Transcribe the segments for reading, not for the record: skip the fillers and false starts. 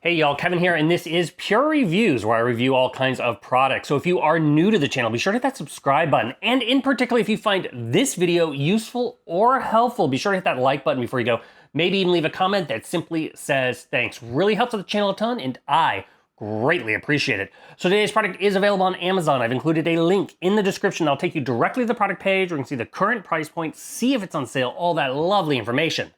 Hey y'all, Kevin here, and this is Pure Reviews, where I review all kinds of products. So if you are new to the channel, be sure to hit that subscribe button. And in particular, if you find this video useful or helpful, be sure to hit that like button before you go. Maybe even leave a comment that simply says thanks. Really helps out the channel a ton, and I greatly appreciate it. So today's product is available on Amazon. I've included a link in the description that'll take you directly to the product page where you can see the current price point, see if it's on sale, all that lovely information.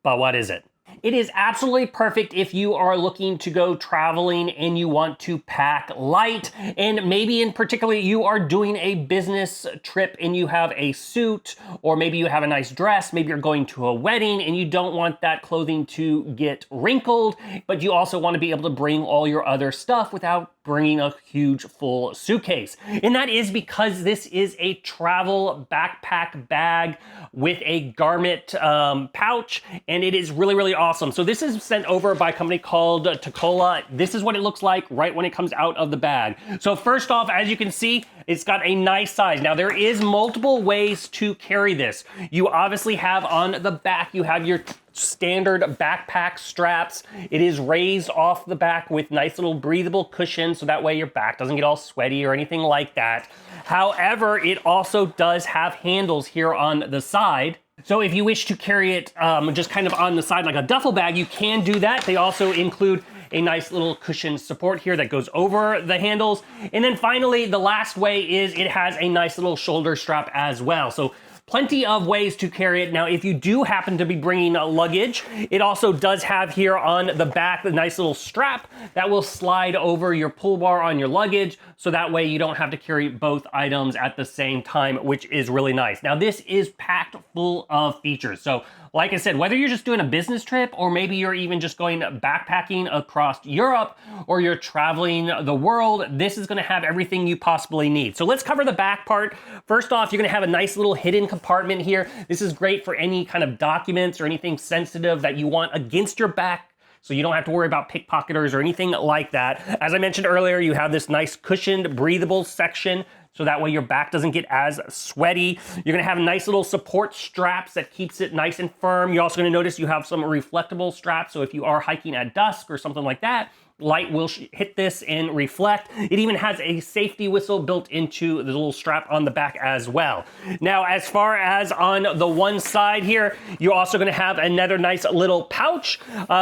But what is it? It is absolutely perfect if you are looking to go traveling and you want to pack light, and maybe in particular you are doing a business trip and you have a suit, or maybe you have a nice dress, maybe you're going to a wedding and you don't want that clothing to get wrinkled, but you also want to be able to bring all your other stuff without bringing a huge full suitcase. And that is because this is a travel backpack bag with a garment pouch, and it is really awesome. So this is sent over by a company called Tolaccea. This is what it looks like right when it comes out of the bag. So first off, as you can see, it's got a nice size. Now there is multiple ways to carry this. You obviously have on the back, you have your standard backpack straps. It is raised off the back with nice little breathable cushions, so that way your back doesn't get all sweaty or anything like that. However, it also does have handles here on the side. So if you wish to carry it just kind of on the side like a duffel bag, you can do that. They also include a nice little cushion support here that goes over the handles. And then finally, the last way is it has a nice little shoulder strap as well. So plenty of ways to carry it. Now, if you do happen to be bringing luggage, it also does have here on the back a nice little strap that will slide over your pull bar on your luggage, so that way you don't have to carry both items at the same time, which is really nice. Now, this is packed full of features. So like I said, whether you're just doing a business trip or maybe you're even just going backpacking across Europe or you're traveling the world, this is gonna have everything you possibly need. So let's cover the back part. First off, you're gonna have a nice little hidden compartment here. This is great for any kind of documents or anything sensitive that you want against your back, so you don't have to worry about pickpocketers or anything like that. As I mentioned earlier, you have this nice cushioned, breathable section, so that way your back doesn't get as sweaty. You're gonna have nice little support straps that keeps it nice and firm. You're also gonna notice you have some reflectable straps, so if you are hiking at dusk or something like that, light will hit this and reflect. It even has a safety whistle built into the little strap on the back as well. Now, as far as on the one side here, you're also gonna have another nice little pouch,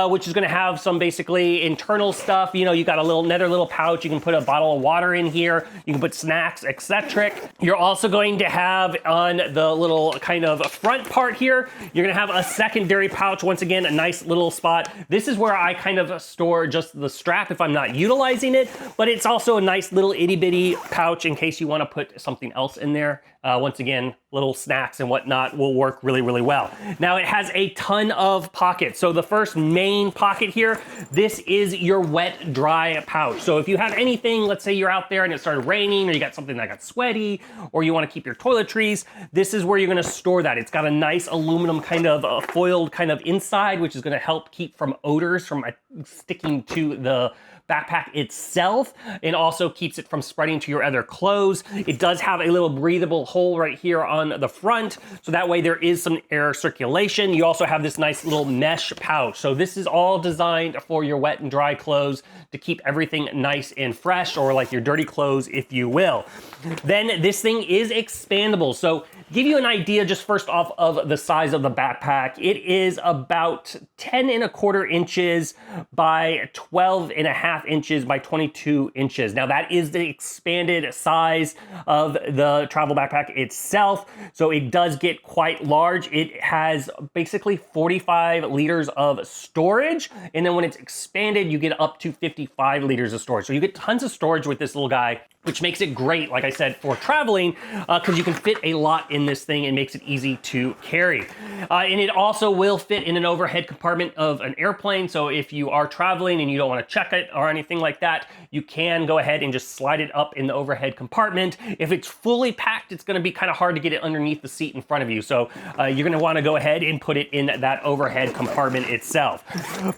which is gonna have some basically internal stuff. You know, you got another little pouch. You can put a bottle of water in here. You can put snacks, etc. You're also going to have on the little kind of front part here, you're gonna have a secondary pouch. Once again, a nice little spot. This is where I kind of store just the strap if I'm not utilizing it, but it's also a nice little itty bitty pouch in case you want to put something else in there. Once again, little snacks and whatnot will work really well. Now it has a ton of pockets. So the first main pocket here, this is your wet dry pouch. So if you have anything, let's say you're out there and it started raining, or you got something that got sweaty, or you want to keep your toiletries, this is where you're going to store that. It's got a nice aluminum kind of foiled kind of inside, which is going to help keep from odors from sticking to the backpack itself, and also keeps it from spreading to your other clothes. It does have a little breathable hole right here on the front, so that way there is some air circulation. You also have this nice little mesh pouch. So this is all designed for your wet and dry clothes to keep everything nice and fresh, or like your dirty clothes, if you will. Then this thing is expandable. So give you an idea just first off of the size of the backpack, it is about 10¼ inches by 12½ inches by 22 inches. Now that is the expanded size of the travel backpack itself, so it does get quite large. It has basically 45 liters of storage, and then when it's expanded, you get up to 55 liters of storage. So you get tons of storage with this little guy, which makes it great, like I said, for traveling, because you can fit a lot in this thing and makes it easy to carry. And it also will fit in an overhead compartment of an airplane, so if you are traveling and you don't want to check it or anything like that, you can go ahead and just slide it up in the overhead compartment. If it's fully packed, it's going to be kind of hard to get it underneath the seat in front of you, so you're going to want to go ahead and put it in that overhead compartment itself.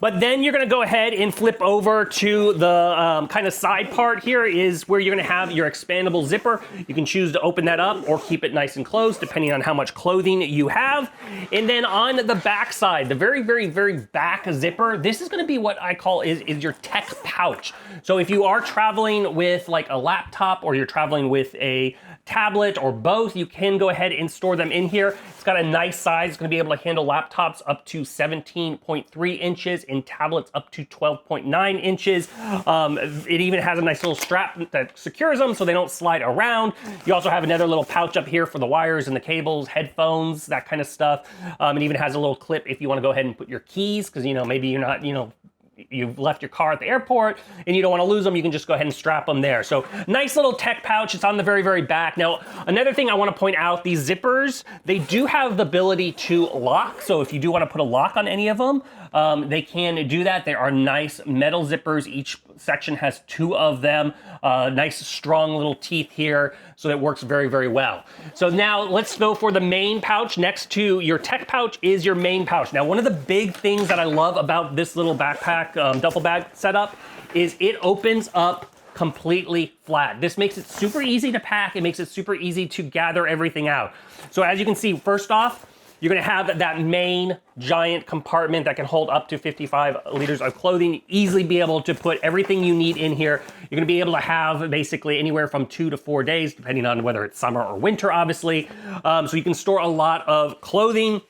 But then you're going to go ahead and flip over to the kind of side part here, is where you're going to have your expandable zipper. You can choose to open that up or keep it nice and closed depending on how much clothing you have. And then on the back side, the very, very, very back zipper, this is gonna be what I call is your tech pouch. So if you are traveling with like a laptop or you're traveling with a tablet or both, you can go ahead and store them in here. It's got a nice size. It's going to be able to handle laptops up to 17.3 inches and tablets up to 12.9 inches. It even has a nice little strap that secures them so they don't slide around. You also have another little pouch up here for the wires and the cables, headphones, that kind of stuff. It even has a little clip if you want to go ahead and put your keys, because, you know, maybe you're not, you know, you've left your car at the airport and you don't want to lose them, you can just go ahead and strap them there. So nice little tech pouch. It's on the very, very back. Now, another thing I want to point out, these zippers, they do have the ability to lock. So if you do want to put a lock on any of them, they can do that. They are nice metal zippers. Each section has 2 of them. Nice, strong little teeth here. So that works very, very well. So now let's go for the main pouch. Next to your tech pouch is your main pouch. Now, one of the big things that I love about this little backpack duffel bag setup is it opens up completely flat. This makes it super easy to pack. It makes it super easy to gather everything out. So as you can see, first off, you're gonna have that main giant compartment that can hold up to 55 liters of clothing, easily be able to put everything you need in here. You're gonna be able to have basically anywhere from 2 to 4 days, depending on whether it's summer or winter, obviously. So you can store a lot of clothing.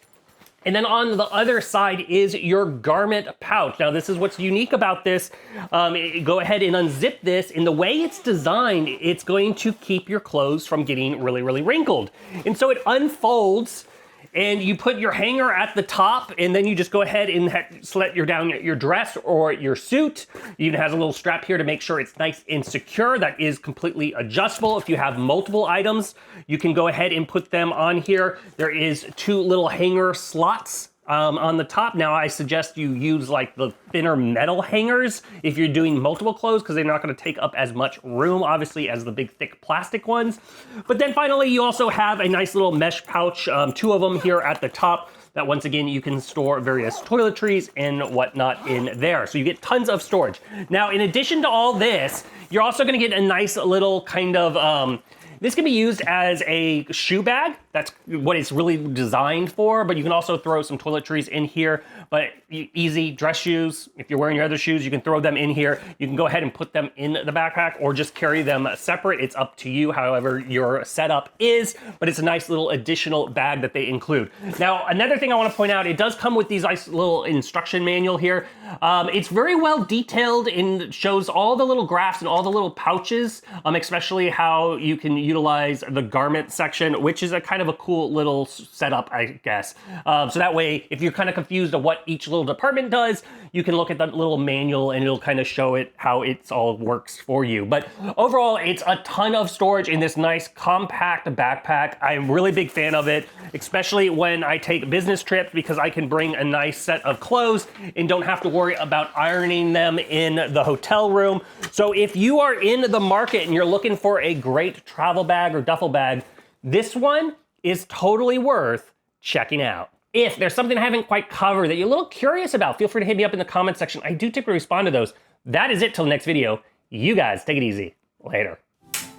And then on the other side is your garment pouch. Now, this is what's unique about this. Go ahead and unzip this. And the way it's designed, it's going to keep your clothes from getting really, really wrinkled. And so it unfolds, and you put your hanger at the top, and then you just go ahead and let down your dress or your suit. It even has a little strap here to make sure it's nice and secure. That is completely adjustable. If you have multiple items, you can go ahead and put them on here. There is 2 little hanger slots on the top. Now, I suggest you use like the thinner metal hangers if you're doing multiple clothes, because they're not going to take up as much room, obviously, as the big thick plastic ones. But then finally, you also have a nice little mesh pouch, 2 of them here at the top, that once again, you can store various toiletries and whatnot in there. So you get tons of storage. Now, in addition to all this, you're also going to get a nice little kind of, this can be used as a shoe bag. That's what it's really designed for, but you can also throw some toiletries in here. But easy dress shoes, if you're wearing your other shoes, you can throw them in here. You can go ahead and put them in the backpack or just carry them separate. It's up to you, however your setup is, but it's a nice little additional bag that they include. Now, another thing I want to point out, it does come with these nice little instruction manual here. It's very well detailed and shows all the little graphs and all the little pouches, especially how you can utilize the garment section, which is a kind of a cool little setup, I guess. So that way, if you're kind of confused of what each little department does, you can look at that little manual and it'll kind of show it how it's all works for you. But overall, it's a ton of storage in this nice compact backpack. I'm a really big fan of it, especially when I take business trips, because I can bring a nice set of clothes and don't have to worry about ironing them in the hotel room. So if you are in the market and you're looking for a great travel bag or duffel bag, this one is totally worth checking out. If there's something I haven't quite covered that you're a little curious about, feel free to hit me up in the comment section. I do typically respond to those. That is it till the next video. You guys take it easy. Later.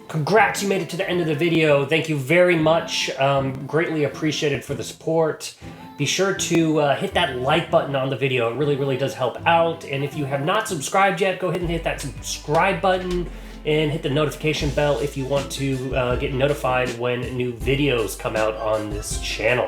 Congrats, you made it to the end of the video. Thank you very much. Greatly appreciated for the support. Be sure to hit that like button on the video. It really, really does help out. And if you have not subscribed yet, go ahead and hit that subscribe button and hit the notification bell if you want to get notified when new videos come out on this channel.